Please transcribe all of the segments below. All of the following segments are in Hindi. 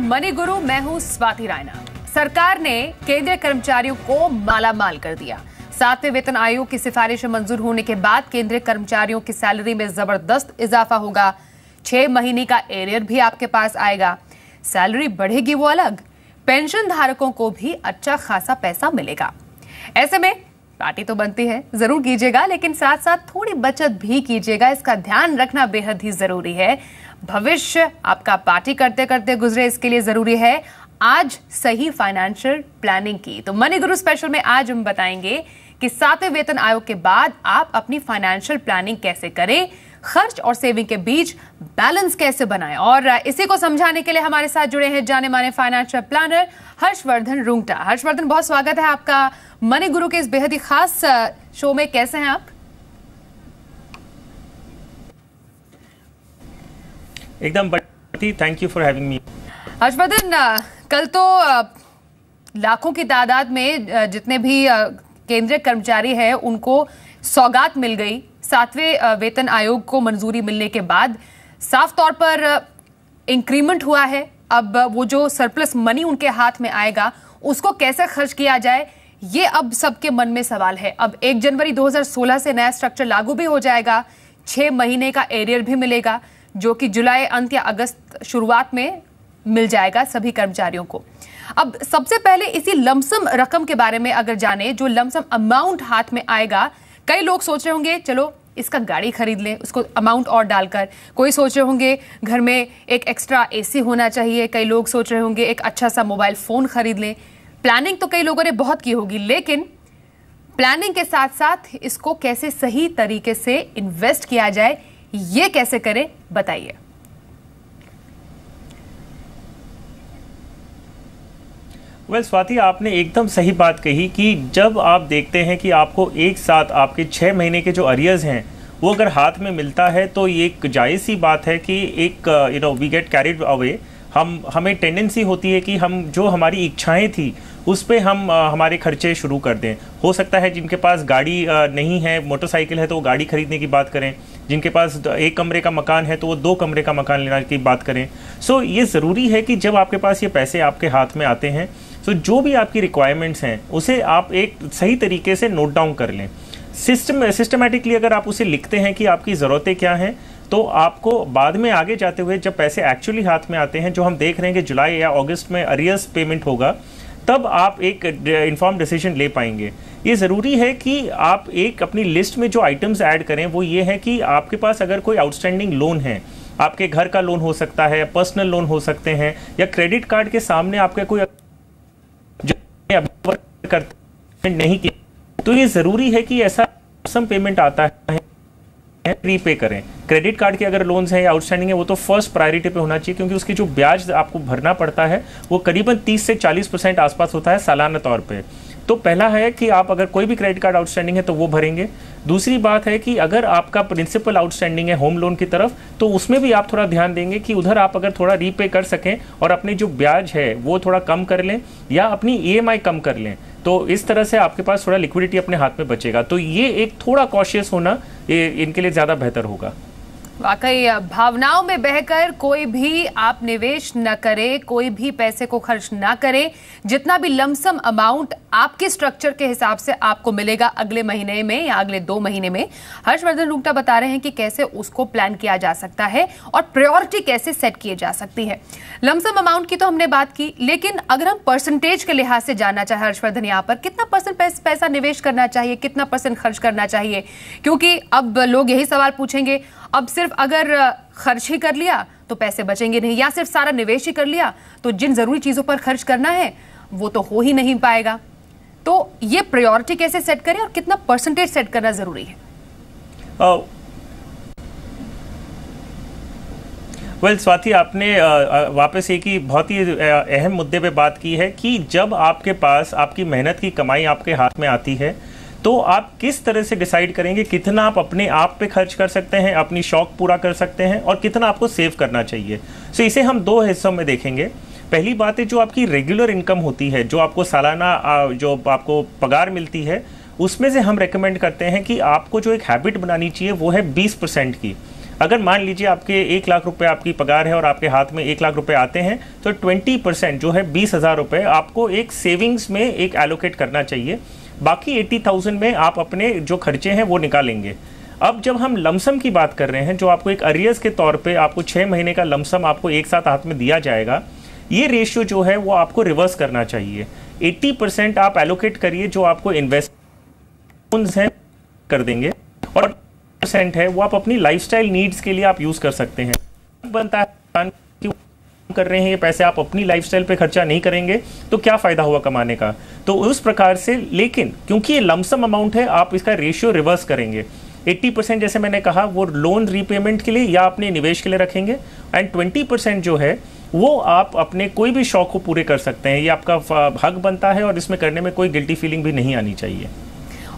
मनी गुरु, मैं हूं स्वाति रायना। सरकार ने केंद्रीय कर्मचारियों को मालामाल कर दिया। 7वें वेतन आयोग की सिफारिशें मंजूर होने के बाद केंद्रीय कर्मचारियों की सैलरी में जबरदस्त इजाफा होगा। 6 महीने का एरियर भी आपके पास आएगा। सैलरी बढ़ेगी वो अलग, पेंशन धारकों को भी अच्छा खासा पैसा मिलेगा। ऐसे में पार्टी तो बनती है, जरूर कीजिएगा, लेकिन साथ साथ थोड़ी बचत भी कीजिएगा। इसका ध्यान रखना बेहद ही जरूरी है। भविष्य आपका पार्टी करते करते गुजरे, इसके लिए जरूरी है आज सही फाइनेंशियल प्लानिंग की। तो मनी गुरु स्पेशल में आज हम बताएंगे कि 7वें वेतन आयोग के बाद आप अपनी फाइनेंशियल प्लानिंग कैसे करें, खर्च और सेविंग के बीच बैलेंस कैसे बनाएं। और इसी को समझाने के लिए हमारे साथ जुड़े हैं जाने माने फाइनेंशियल प्लानर हर्षवर्धन रुंगटा। हर्षवर्धन, बहुत स्वागत है आपका मनी गुरु के इस बेहद ही खास शो में। कैसे हैं आप? एकदम बढ़िया, thank you for having me. Harshvardhan, कल तो लाखों की तादाद में जितने भी केंद्रीय कर्मचारी हैं उनको सौगात मिल गई। 7वें वेतन आयोग को मंजूरी मिलने के बाद साफ तौर पर इंक्रीमेंट हुआ है। अब वो जो सरप्लस मनी उनके हाथ में आएगा उसको कैसे खर्च किया जाए, ये अब सबके मन में सवाल है। अब 1 जनवरी 2016 से नया स्ट्रक्चर लागू भी हो जाएगा। 6 महीने का एरियर भी मिलेगा, जो कि जुलाई अंत या अगस्त शुरुआत में मिल जाएगा सभी कर्मचारियों को। अब सबसे पहले इसी लमसम रकम के बारे में अगर जाने, जो लमसम अमाउंट हाथ में आएगा, कई लोग सोच रहे होंगे चलो इसका गाड़ी खरीद लें, उसको अमाउंट और डालकर। कोई सोच रहे होंगे घर में एक एक्स्ट्रा एसी होना चाहिए। कई लोग सोच रहे होंगे एक अच्छा सा मोबाइल फोन खरीद लें। प्लानिंग तो कई लोगों ने बहुत की होगी, लेकिन प्लानिंग के साथ साथ इसको कैसे सही तरीके से इन्वेस्ट किया जाए, ये कैसे करें, बताइए। स्वाति, आपने एकदम सही बात कही कि जब आप देखते हैं कि आपको एक साथ आपके 6 महीने के जो अरियर्स हैं वो अगर हाथ में मिलता है, तो ये एक जायज़ सी बात है कि एक वी गेट कैरिड अवे। हमें टेंडेंसी होती है कि हम जो हमारी इच्छाएं थी उस पे हम हमारे खर्चे शुरू कर दें। हो सकता है जिनके पास गाड़ी नहीं है, मोटरसाइकिल है, तो वो गाड़ी खरीदने की बात करें। जिनके पास 1 कमरे का मकान है तो वो 2 कमरे का मकान लेने की बात करें। सो ये ज़रूरी है कि जब आपके पास ये पैसे आपके हाथ में आते हैं, तो जो भी आपकी रिक्वायरमेंट्स हैं उसे आप एक सही तरीके से नोट डाउन कर लें। सिस्टमेटिकली अगर आप उसे लिखते हैं कि आपकी ज़रूरतें क्या हैं, तो आपको बाद में आगे जाते हुए जब पैसे एक्चुअली हाथ में आते हैं, जो हम देख रहे हैं कि जुलाई या अगस्त में अरियर्स पेमेंट होगा, तब आप एक इन्फॉर्म डिसीजन ले पाएंगे। ये ज़रूरी है कि आप एक अपनी लिस्ट में जो आइटम्स ऐड करें वो ये है कि आपके पास अगर कोई आउटस्टैंडिंग लोन है, आपके घर का लोन हो सकता है, पर्सनल लोन हो सकते हैं, या क्रेडिट कार्ड के सामने आपके कोई करते नहीं किया, तो ये ज़रूरी है कि ऐसा सम पेमेंट आता है प्रीपे करें। क्रेडिट कार्ड के अगर लोन्स हैं या आउटस्टैंडिंग है, वो तो फर्स्ट प्रायोरिटी पे होना चाहिए, क्योंकि उसकी जो ब्याज आपको भरना पड़ता है वो करीबन 30 से 40% आसपास होता है सालाना तौर पे। तो पहला है कि आप अगर कोई भी क्रेडिट कार्ड आउटस्टैंडिंग है तो वो भरेंगे। दूसरी बात है कि अगर आपका प्रिंसिपल आउटस्टैंडिंग है होम लोन की तरफ, तो उसमें भी आप थोड़ा ध्यान देंगे कि उधर आप अगर थोड़ा रीपे कर सकें और अपनी जो ब्याज है वो थोड़ा कम कर लें या अपनी EMI कम कर लें, तो इस तरह से आपके पास थोड़ा लिक्विडिटी अपने हाथ में बचेगा। तो ये एक थोड़ा कॉशियस होना इनके लिए ज़्यादा बेहतर होगा। वाकई भावनाओं में बहकर कोई भी आप निवेश न करे, कोई भी पैसे को खर्च ना करे। जितना भी लमसम अमाउंट आपके स्ट्रक्चर के हिसाब से आपको मिलेगा अगले महीने में या अगले 2 महीने में, हर्षवर्धन रुंगटा बता रहे हैं कि कैसे उसको प्लान किया जा सकता है और प्रायोरिटी कैसे सेट की जा सकती है। लमसम अमाउंट की तो हमने बात की, लेकिन अगर हम परसेंटेज के लिहाज से जानना चाहे हर्षवर्धन, यहाँ पर कितना % पैसा निवेश करना चाहिए, कितना % खर्च करना चाहिए? क्योंकि अब लोग यही सवाल पूछेंगे, अब सिर्फ अगर खर्च ही कर लिया तो पैसे बचेंगे नहीं, या सिर्फ सारा निवेश ही कर लिया तो जिन जरूरी चीजों पर खर्च करना है वो तो हो ही नहीं पाएगा। तो ये प्रायोरिटी कैसे सेट करें और कितना % सेट करना जरूरी है? स्वाति, आपने वापस एक ही बहुत ही अहम मुद्दे पे बात की है कि जब आपके पास आपकी मेहनत की कमाई आपके हाथ में आती है, तो आप किस तरह से डिसाइड करेंगे कितना आप अपने आप पे खर्च कर सकते हैं, अपनी शौक पूरा कर सकते हैं, और कितना आपको सेव करना चाहिए। सो इसे हम 2 हिस्सों में देखेंगे। पहली बात है जो आपकी रेगुलर इनकम होती है, जो आपको सालाना जो आपको पगार मिलती है, उसमें से हम रेकमेंड करते हैं कि आपको जो एक हैबिट बनानी चाहिए वो है 20% की। अगर मान लीजिए आपके 1 लाख रुपए आपकी पगार है और आपके हाथ में 1 लाख रुपए आते हैं, तो 20% जो है 20,000 रुपए आपको एक सेविंग्स में एक एलोकेट करना चाहिए। बाकी 80,000 में आप अपने जो खर्चे हैं वो निकालेंगे। अब जब हम लमसम की बात कर रहे हैं, जो आपको एक अरियर्स के तौर पे आपको 6 महीने का लमसम आपको एक साथ हाथ में दिया जाएगा, ये रेशियो जो है वो आपको रिवर्स करना चाहिए। 80% आप एलोकेट करिए जो आपको इन्वेस्टमेंट्स हैं कर देंगे, और % है वो आप अपनी लाइफस्टाइल नीड्स के लिए आप यूज़ कर सकते हैं। बनता है कर रहे हैं ये पैसे आप अपनी लाइफस्टाइल पे खर्चा नहीं करेंगे तो क्या फ़ायदा हुआ कमाने का। तो उस प्रकार से, लेकिन क्योंकि ये लमसम अमाउंट है, आप इसका रेशियो रिवर्स करेंगे। 80% जैसे मैंने कहा वो लोन रीपेमेंट के लिए या अपने निवेश के लिए रखेंगे, एंड 20% जो है वो आप अपने कोई भी शौक को पूरे कर सकते हैं। ये आपका हक बनता है और इसमें करने में कोई गिल्टी फीलिंग भी नहीं आनी चाहिए।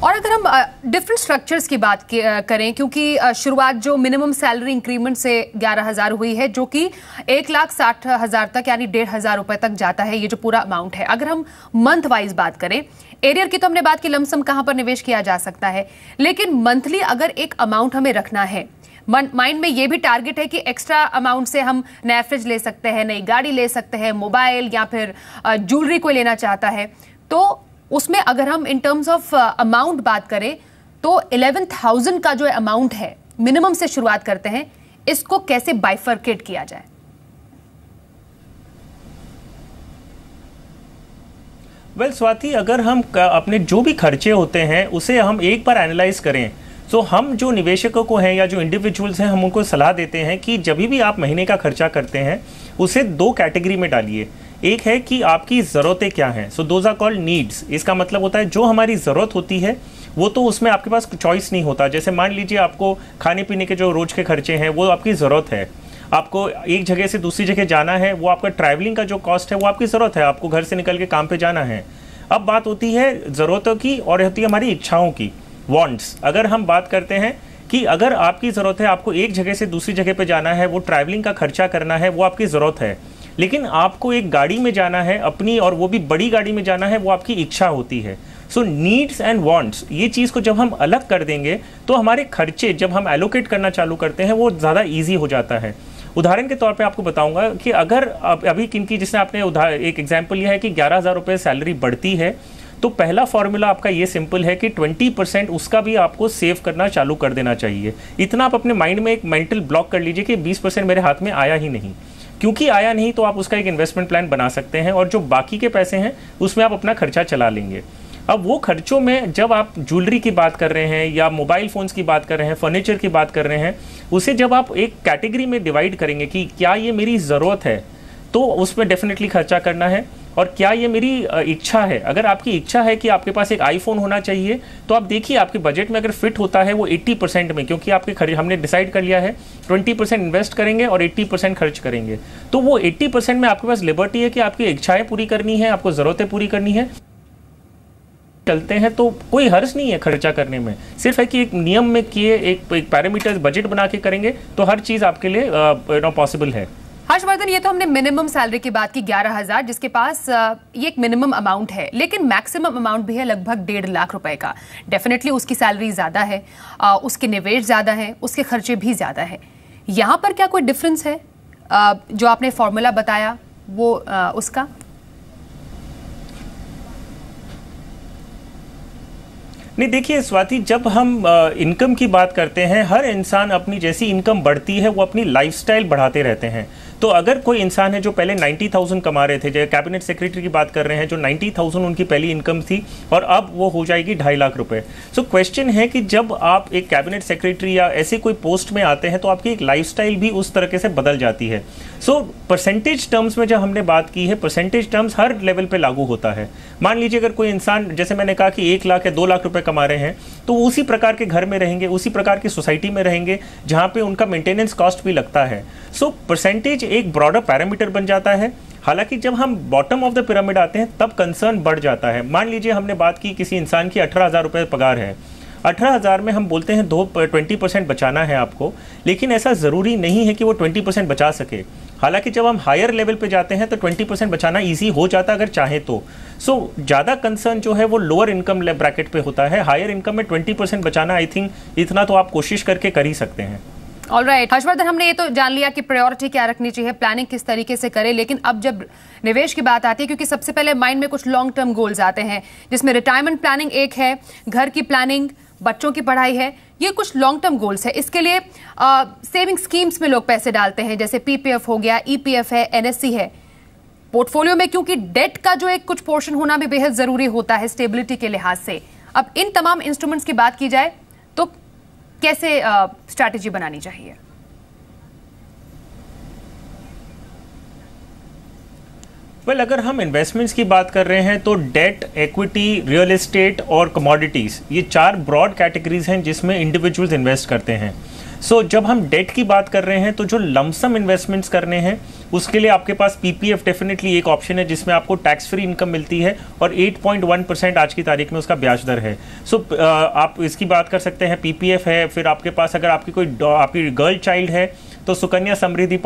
और अगर हम डिफरेंट स्ट्रक्चर्स की बात करें, क्योंकि शुरुआत जो मिनिमम सैलरी इंक्रीमेंट से 11,000 हुई है, जो कि 1,60,000 तक यानी 1,500 रुपए तक जाता है, ये जो पूरा अमाउंट है। अगर हम मंथ वाइज बात करें, एरियर की तो हमने बात की लमसम कहां पर निवेश किया जा सकता है, लेकिन मंथली अगर एक अमाउंट हमें रखना है, माइंड में ये भी टारगेट है कि एक्स्ट्रा अमाउंट से हम नया फ्रिज ले सकते हैं, नई गाड़ी ले सकते हैं, मोबाइल या फिर ज्वेलरी कोई लेना चाहता है, तो उसमें अगर हम इन टर्म्स ऑफ अमाउंट बात करें तो 11,000 का जो अमाउंट है मिनिमम से शुरुआत करते हैं, इसको कैसे बाइफर्केट किया जाए? वेल स्वाति, अगर हम अपने जो भी खर्चे होते हैं उसे हम एक बार एनालाइज करें, तो हम जो निवेशकों को हैं या जो इंडिविजुअल्स हैं, हम उनको सलाह देते हैं कि जब भी आप महीने का खर्चा करते हैं उसे 2 कैटेगरी में डालिए। एक है कि आपकी ज़रूरतें क्या हैं, so those are called needs. इसका मतलब होता है जो हमारी ज़रूरत होती है वो तो उसमें आपके पास चॉइस नहीं होता। जैसे मान लीजिए आपको खाने पीने के जो रोज़ के खर्चे हैं वो आपकी ज़रूरत है, आपको एक जगह से दूसरी जगह जाना है, वो आपका ट्रैवलिंग का जो कॉस्ट है वो आपकी ज़रूरत है, आपको घर से निकल के काम पे जाना है। अब बात होती है ज़रूरतों की और होती है हमारी इच्छाओं की, वांट्स। अगर हम बात करते हैं कि अगर आपकी ज़रूरत है, आपको एक जगह से दूसरी जगह पे जाना है, वो ट्रैवलिंग का खर्चा करना है, वो आपकी ज़रूरत है, लेकिन आपको एक गाड़ी में जाना है अपनी, और वो भी बड़ी गाड़ी में जाना है, वो आपकी इच्छा होती है। सो नीड्स एंड वांट्स, ये चीज़ को जब हम अलग कर देंगे तो हमारे खर्चे जब हम एलोकेट करना चालू करते हैं वो ज़्यादा ईजी हो जाता है। उदाहरण के तौर पे आपको बताऊंगा कि अगर अभी किनकी, जिसने आपने एक एग्जाम्पल लिया है कि 11,000 रुपये सैलरी बढ़ती है, तो पहला फॉर्मूला आपका ये सिंपल है कि 20% उसका भी आपको सेव करना चालू कर देना चाहिए। इतना आप अपने माइंड में एक मेंटल ब्लॉक कर लीजिए कि 20% मेरे हाथ में आया ही नहीं। क्योंकि आया नहीं तो आप उसका एक इन्वेस्टमेंट प्लान बना सकते हैं, और जो बाकी के पैसे हैं उसमें आप अपना खर्चा चला लेंगे। अब वो खर्चों में जब आप ज्वेलरी की बात कर रहे हैं या मोबाइल फ़ोन्स की बात कर रहे हैं, फर्नीचर की बात कर रहे हैं, उसे जब आप एक कैटेगरी में डिवाइड करेंगे कि क्या ये मेरी ज़रूरत है तो उसमें डेफिनेटली खर्चा करना है, और क्या ये मेरी इच्छा है। अगर आपकी इच्छा है कि आपके पास एक आईफोन होना चाहिए, तो आप देखिए आपके बजट में अगर फिट होता है वो 80% में, क्योंकि आपके हमने डिसाइड कर लिया है 20% इन्वेस्ट करेंगे और 80% खर्च करेंगे, तो वो 80% में आपके पास लिबर्टी है कि आपकी इच्छाएं पूरी करनी है, आपको ज़रूरतें पूरी करनी है, चलते हैं तो कोई हर्ज नहीं है खर्चा करने में। सिर्फ है कि एक नियम में किए, एक पैरामीटर्स बजट बना के करेंगे तो हर चीज़ आपके लिए पॉसिबल है। हर्षवर्धन, ये तो हमने मिनिमम सैलरी की बात की 11,000, जिसके पास ये एक मिनिमम अमाउंट है, लेकिन मैक्सिमम अमाउंट भी है लगभग 1.5 लाख रुपए का। डेफिनेटली उसकी सैलरी ज़्यादा है, उसके निवेश ज़्यादा है, उसके खर्चे भी ज़्यादा है। यहाँ पर क्या कोई डिफरेंस है जो आपने फॉर्मूला बताया वो उसका? नहीं, देखिए स्वाति, जब हम इनकम की बात करते हैं, हर इंसान अपनी जैसी इनकम बढ़ती है वो अपनी लाइफस्टाइल बढ़ाते रहते हैं। तो अगर कोई इंसान है जो पहले 90,000 कमा रहे थे, जैसे कैबिनेट सेक्रेटरी की बात कर रहे हैं, जो 90,000 उनकी पहली इनकम थी और अब वो हो जाएगी 2.5 लाख रुपए। सो क्वेश्चन है कि जब आप एक कैबिनेट सेक्रेटरी या ऐसे कोई पोस्ट में आते हैं तो आपकी एक लाइफस्टाइल भी उस तरीके से बदल जाती है। सो परसेंटेज टर्म्स में जब हमने बात की है, परसेंटेज टर्म्स हर लेवल पे लागू होता है। मान लीजिए अगर कोई इंसान, जैसे मैंने कहा कि 1 लाख या 2 लाख रुपए कमा रहे हैं, तो उसी प्रकार के घर में रहेंगे, उसी प्रकार की सोसाइटी में रहेंगे जहाँ पे उनका मेंटेनेंस कॉस्ट भी लगता है। सो परसेंटेज एक ब्रॉडर पैरामीटर बन जाता है। हालांकि जब हम बॉटम ऑफ द पिरामिड आते हैं तब कंसर्न बढ़ जाता है। मान लीजिए हमने बात की किसी इंसान की 18,000 रुपये पगार है, 18,000 में हम बोलते हैं 20% बचाना है आपको, लेकिन ऐसा ज़रूरी नहीं है कि वो 20% बचा सके। हालांकि जब हम हायर लेवल पे जाते हैं तो 20% बचाना ईजी हो जाता है अगर चाहे तो। सो ज़्यादा कंसर्न जो है वो लोअर इनकम ब्रैकेट पे होता है। हायर इनकम में 20% बचाना, आई थिंक इतना तो आप कोशिश करके कर ही सकते हैं। ऑलराइट हर्षवर्धन, हमने ये तो जान लिया कि प्रायोरिटी क्या रखनी चाहिए, प्लानिंग किस तरीके से करें, लेकिन अब जब निवेश की बात आती है, क्योंकि सबसे पहले माइंड में कुछ लॉन्ग टर्म गोल्स आते हैं, जिसमें रिटायरमेंट प्लानिंग एक है, घर की प्लानिंग, बच्चों की पढ़ाई है, ये कुछ लॉन्ग टर्म गोल्स है। इसके लिए सेविंग स्कीम्स में लोग पैसे डालते हैं, जैसे पीपीएफ हो गया, ईपीएफ है, एनएससी है। पोर्टफोलियो में क्योंकि डेट का जो एक कुछ पोर्शन होना भी बेहद जरूरी होता है स्टेबिलिटी के लिहाज से। अब इन तमाम इंस्ट्रूमेंट्स की बात की जाए तो कैसे स्ट्रैटेजी बनानी चाहिए? वेल, अगर हम इन्वेस्टमेंट्स की बात कर रहे हैं तो डेट, इक्विटी, रियल एस्टेट और कमोडिटीज, ये 4 ब्रॉड कैटेगरीज हैं जिसमें इंडिविजुअल्स इन्वेस्ट करते हैं। सो जब हम डेट की बात कर रहे हैं तो जो लमसम इन्वेस्टमेंट्स करने हैं उसके लिए आपके पास पीपीएफ डेफिनेटली एक ऑप्शन है, जिसमें आपको टैक्स फ्री इनकम मिलती है और 8.1% आज की तारीख में उसका ब्याज दर है। सो आप इसकी बात कर सकते हैं, पीपीएफ है। फिर आपके पास अगर आपकी गर्ल चाइल्ड है तो सुकन्या समृद्धि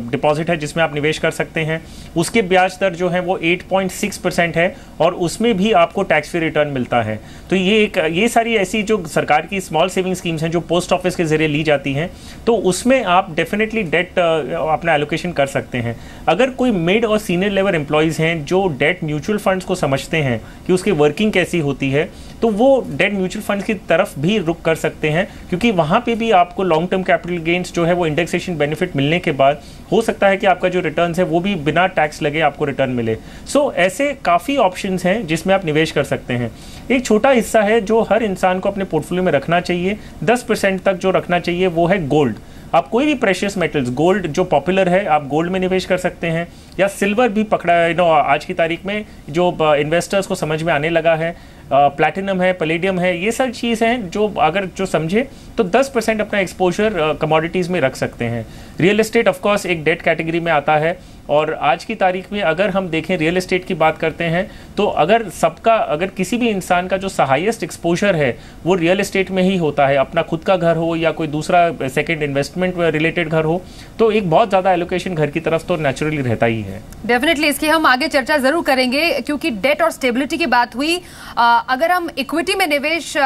डिपॉजिट है जिसमें आप निवेश कर सकते हैं। उसके ब्याज दर जो है वो 8.6% है और उसमें भी आपको टैक्स फ्री रिटर्न मिलता है। तो ये सारी ऐसी जो सरकार की स्मॉल सेविंग स्कीम्स हैं जो पोस्ट ऑफिस के जरिए ली जाती हैं, तो उसमें आप डेफिनेटली डेट अपना एलोकेशन कर सकते हैं। अगर कोई मिड और सीनियर लेवल एम्प्लॉयज़ हैं जो डेट म्यूचुअल फंड्स को समझते हैं कि उसकी वर्किंग कैसी होती है, तो वो डेट म्यूचुअल फंड्स की तरफ भी रुख कर सकते हैं, क्योंकि वहाँ पे भी आपको लॉन्ग टर्म कैपिटल गेन्स जो है वो इंडेक्सेशन बेनिफिट मिलने के बाद हो सकता है कि आपका जो रिटर्न है वो भी बिना टैक्स लगे आपको रिटर्न मिले। सो ऐसे काफ़ी ऑप्शंस हैं जिसमें आप निवेश कर सकते हैं। एक छोटा हिस्सा है जो हर इंसान को अपने पोर्टफोलियो में रखना चाहिए, 10% तक जो रखना चाहिए वो है गोल्ड। आप कोई भी प्रेशियस मेटल्स, गोल्ड जो पॉपुलर है, आप गोल्ड में निवेश कर सकते हैं, या सिल्वर भी पकड़ा है। आज की तारीख में जो इन्वेस्टर्स को समझ में आने लगा है, प्लैटिनम है, पैलेडियम है, ये सब चीज़ हैं जो अगर जो समझे तो 10% अपना एक्सपोजर कमोडिटीज़ में रख सकते हैं। रियल एस्टेट ऑफ कोर्स एक डेट कैटेगरी में आता है, और आज की तारीख में अगर हम देखें रियल एस्टेट की बात करते हैं तो अगर किसी भी इंसान का जो हाईएस्ट एक्सपोजर है वो रियल एस्टेट में ही होता है, अपना खुद का घर हो या कोई दूसरा सेकंड इन्वेस्टमेंट रिलेटेड घर हो, तो एक बहुत ज़्यादा एलोकेशन घर की तरफ तो नेचुरली रहता ही है। डेफिनेटली इसकी हम आगे चर्चा जरूर करेंगे, क्योंकि डेट और स्टेबिलिटी की बात हुई। अगर हम इक्विटी में निवेश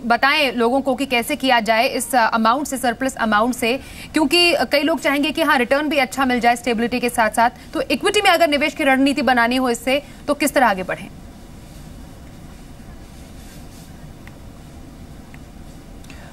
बताएं लोगों को कि कैसे किया जाए इस अमाउंट से, सरप्लस अमाउंट से, क्योंकि कई लोग चाहेंगे कि हाँ रिटर्न भी अच्छा मिल जाए स्टेबिलिटी के साथ साथ, तो इक्विटी में अगर निवेश की रणनीति बनानी हो इससे तो किस तरह आगे बढ़ें?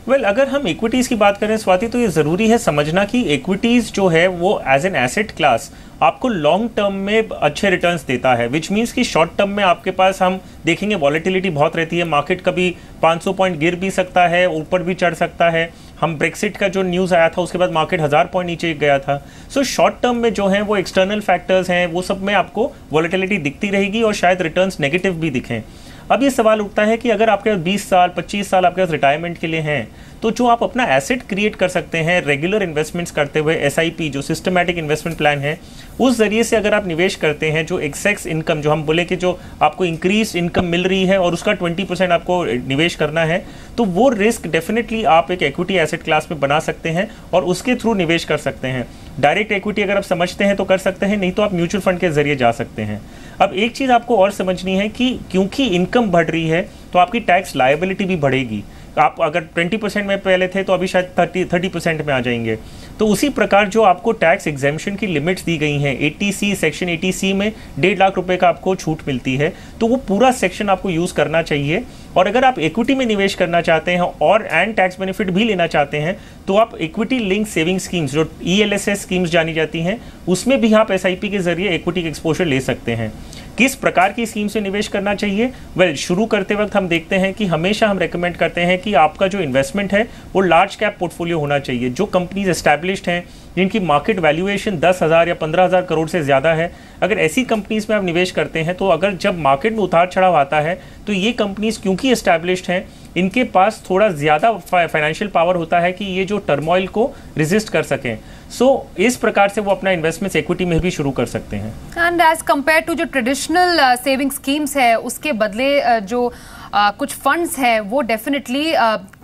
वेल, अगर हम इक्विटीज़ की बात करें स्वाति, तो ये ज़रूरी है समझना कि इक्विटीज़ जो है वो एज एन एसेट क्लास आपको लॉन्ग टर्म में अच्छे रिटर्न्स देता है, विच मीन्स कि शॉर्ट टर्म में आपके पास हम देखेंगे वॉलेटिलिटी बहुत रहती है, मार्केट कभी 500 पॉइंट गिर भी सकता है, ऊपर भी चढ़ सकता है। हम ब्रेक्सिट का जो न्यूज़ आया था उसके बाद मार्केट 1000 पॉइंट नीचे गया था। सो शॉर्ट टर्म में जो है वो एक्सटर्नल फैक्टर्स हैं, वो सब में आपको वॉलेटिलिटी दिखती रहेगी और शायद रिटर्न्स नेगेटिव भी दिखें। अब ये सवाल उठता है कि अगर आपके पास 20 साल 25 साल आपके पास रिटायरमेंट के लिए हैं, तो जो आप अपना एसेट क्रिएट कर सकते हैं रेगुलर इन्वेस्टमेंट्स करते हुए, एसआईपी जो सिस्टमैटिक इन्वेस्टमेंट प्लान है, उस जरिए से अगर आप निवेश करते हैं, जो एक्सेस इनकम जो हम बोले कि जो आपको इंक्रीज इनकम मिल रही है और उसका 20% आपको निवेश करना है, तो वो रिस्क डेफिनेटली आप एक इक्विटी एसेट क्लास में बना सकते हैं और उसके थ्रू निवेश कर सकते हैं। डायरेक्ट इक्विटी अगर आप समझते हैं तो कर सकते हैं, नहीं तो आप म्यूचुअल फंड के जरिए जा सकते हैं। अब एक चीज़ आपको और समझनी है कि क्योंकि इनकम बढ़ रही है तो आपकी टैक्स लायबिलिटी भी बढ़ेगी। आप अगर 20% में पहले थे तो अभी शायद 30% में आ जाएंगे। तो उसी प्रकार जो आपको टैक्स एग्जेम्पशन की लिमिट्स दी गई हैं, 80C सेक्शन 80C में 1.5 लाख रुपए का आपको छूट मिलती है, तो वो पूरा सेक्शन आपको यूज़ करना चाहिए। और अगर आप इक्विटी में निवेश करना चाहते हैं और एंड टैक्स बेनिफिट भी लेना चाहते हैं, तो आप इक्विटी लिंक सेविंग स्कीम्स जो ELSS स्कीम्स जानी जाती हैं, उसमें भी आप SIP के जरिए इक्विटी एक्सपोजर ले सकते हैं। किस प्रकार की स्कीम से निवेश करना चाहिए? वेल, शुरू करते वक्त हम देखते हैं कि हमेशा हम रेकमेंड करते हैं कि आपका जो इन्वेस्टमेंट है वो लार्ज कैप पोर्टफोलियो होना चाहिए। जो कंपनीज एस्टैब्लिश्ड हैं, जिनकी मार्केट वैल्यूएशन 10,000 या 15,000 करोड़ से ज़्यादा है, अगर ऐसी कंपनीज में आप निवेश करते हैं तो अगर जब मार्केट में उतार चढ़ाव आता है तो ये कंपनीज क्योंकि एस्टैब्लिश्ड हैं, इनके पास थोड़ा ज़्यादा फाइनेंशियल पावर होता है कि ये जो टर्मोइल को रेजिस्ट कर सकें। सो इस प्रकार से वो अपना इन्वेस्टमेंट इक्विटी में भी शुरू कर सकते हैं। एंड एज कंपेयर टू जो ट्रेडिशनल सेविंग स्कीम्स है, उसके बदले जो कुछ फंड्स हैं वो डेफिनेटली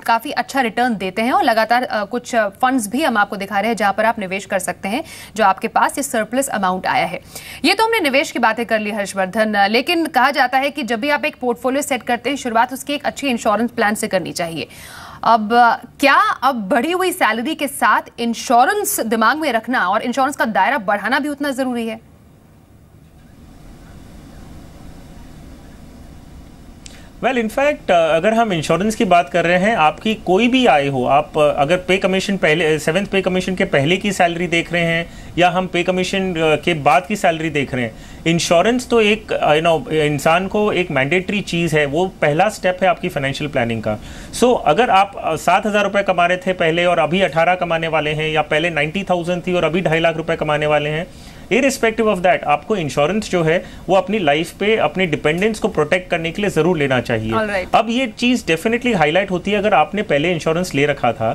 काफी अच्छा रिटर्न देते हैं और लगातार कुछ फंड्स भी हम आपको दिखा रहे हैं जहां पर आप निवेश कर सकते हैं जो आपके पास ये सरप्लस अमाउंट आया है। ये तो हमने निवेश की बातें कर ली हर्षवर्धन, लेकिन कहा जाता है कि जब भी आप एक पोर्टफोलियो सेट करते हैं शुरुआत उसकी एक अच्छी इंश्योरेंस प्लान से करनी चाहिए। अब क्या अब बढ़ी हुई सैलरी के साथ इंश्योरेंस दिमाग में रखना और इंश्योरेंस का दायरा बढ़ाना भी उतना जरूरी है? वेल इनफैक्ट अगर हम इंश्योरेंस की बात कर रहे हैं, आपकी कोई भी आय हो, आप अगर पे कमीशन पहले 7th पे कमीशन के पहले की सैलरी देख रहे हैं या हम पे कमीशन के बाद की सैलरी देख रहे हैं, इंश्योरेंस तो एक इंसान को एक मैंडेटरी चीज़ है, वो पहला स्टेप है आपकी फाइनेंशियल प्लानिंग का। सो अगर आप 7,000 रुपये कमा रहे थे पहले और अभी 18 कमाने वाले हैं, या पहले 90,000 थी और अभी 2.5 लाख रुपए कमाने वाले हैं, इरिस्पेक्टिव ऑफ दैट आपको इंश्योरेंस जो है वो अपनी लाइफ पे अपने डिपेंडेंट्स को प्रोटेक्ट करने के लिए जरूर लेना चाहिए। Alright. अब ये चीज डेफिनेटली हाईलाइट होती है अगर आपने पहले इंश्योरेंस ले रखा था,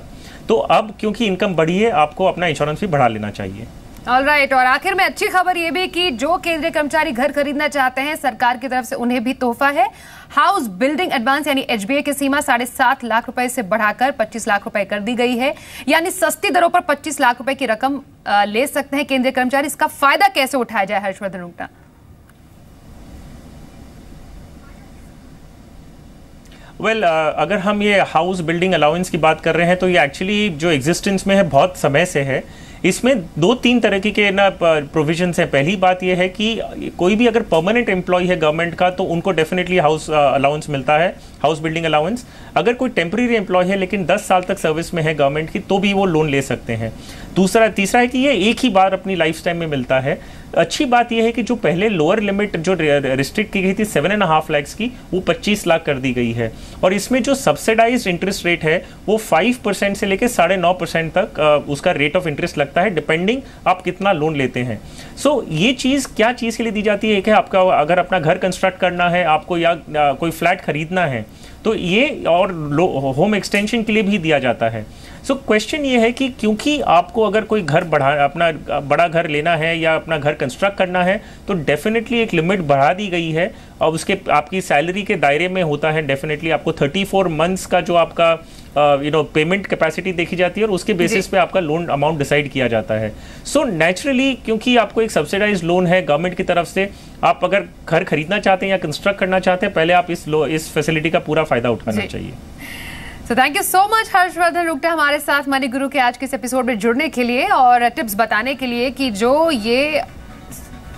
तो अब क्योंकि इनकम बढ़ी है आपको अपना इंश्योरेंस भी बढ़ा लेना चाहिए। ऑलराइट, और आखिर में अच्छी खबर ये भी कि जो केंद्रीय कर्मचारी घर खरीदना चाहते हैं सरकार की तरफ से उन्हें भी तोहफा है। हाउस बिल्डिंग एडवांस यानी HBA की सीमा 7.5 लाख रुपए से बढ़ाकर 25 लाख रुपए कर दी गई है, यानी सस्ती दरों पर 25 लाख रुपए की रकम ले सकते हैं केंद्रीय कर्मचारी। इसका फायदा कैसे उठाया जाए हर्षवर्धन रुंगटा? वेल अगर हम ये हाउस बिल्डिंग अलाउंस की बात कर रहे हैं तो ये एक्चुअली जो एग्जिस्टेंस में है बहुत समय से है। इसमें 2-3 तरह के ना प्रोविजंस हैं। पहली बात यह है कि कोई भी अगर परमानेंट एम्प्लॉय है गवर्नमेंट का तो उनको डेफिनेटली हाउस अलाउंस मिलता है, हाउस बिल्डिंग अलाउंस। अगर कोई टेम्परेरी एम्प्लॉय है लेकिन 10 साल तक सर्विस में है गवर्नमेंट की तो भी वो लोन ले सकते हैं। तीसरा है कि ये एक ही बार अपनी लाइफ टाइम में मिलता है। अच्छी बात यह है कि जो पहले लोअर लिमिट जो रिस्ट्रिक्ट की गई थी 7.5 लाख की, वो 25 लाख कर दी गई है। और इसमें जो सब्सिडाइज्ड इंटरेस्ट रेट है वो 5% से लेकर 9.5% तक उसका रेट ऑफ इंटरेस्ट लगता है, डिपेंडिंग आप कितना लोन लेते हैं। सो ये चीज़ क्या चीज़ के लिए दी जाती है? एक है आपका अगर अपना घर कंस्ट्रक्ट करना है आपको या कोई फ्लैट खरीदना है तो ये, और होम एक्सटेंशन के लिए भी दिया जाता है। सो क्वेश्चन ये है कि क्योंकि आपको अगर कोई घर अपना बड़ा घर लेना है या अपना घर कंस्ट्रक्ट करना है तो डेफिनेटली एक लिमिट बढ़ा दी गई है और उसके आपकी सैलरी के दायरे में होता है। डेफिनेटली आपको 34 मंथ्स का जो आपका पेमेंट कैपेसिटी देखी जाती है और उसके बेसिस पे आपका लोन अमाउंट डिसाइड किया जाता है। सो नेचुरली क्योंकि आपको एक सब्सिडाइज लोन है गवर्नमेंट की तरफ से, आप अगर घर खरीदना चाहते हैं या कंस्ट्रक्ट करना चाहते हैं, पहले आप इस फैसिलिटी का पूरा फायदा उठाना चाहिए। So thank you so much Harshvardhan Rungta हमारे साथ मनी गुरु के आज के इस एपिसोड में जुड़ने के लिए और टिप्स बताने के लिए कि जो ये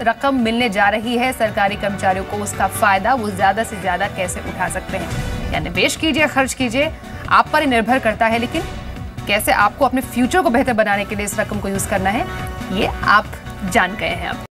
रकम मिलने जा रही है सरकारी कर्मचारियों को उसका फायदा वो ज्यादा से ज्यादा कैसे उठा सकते हैं। या निवेश कीजिए, खर्च कीजिए, आप पर ही निर्भर करता है, लेकिन कैसे आपको अपने फ्यूचर को बेहतर बनाने के लिए इस रकम को यूज करना है ये आप जान गए हैं अब।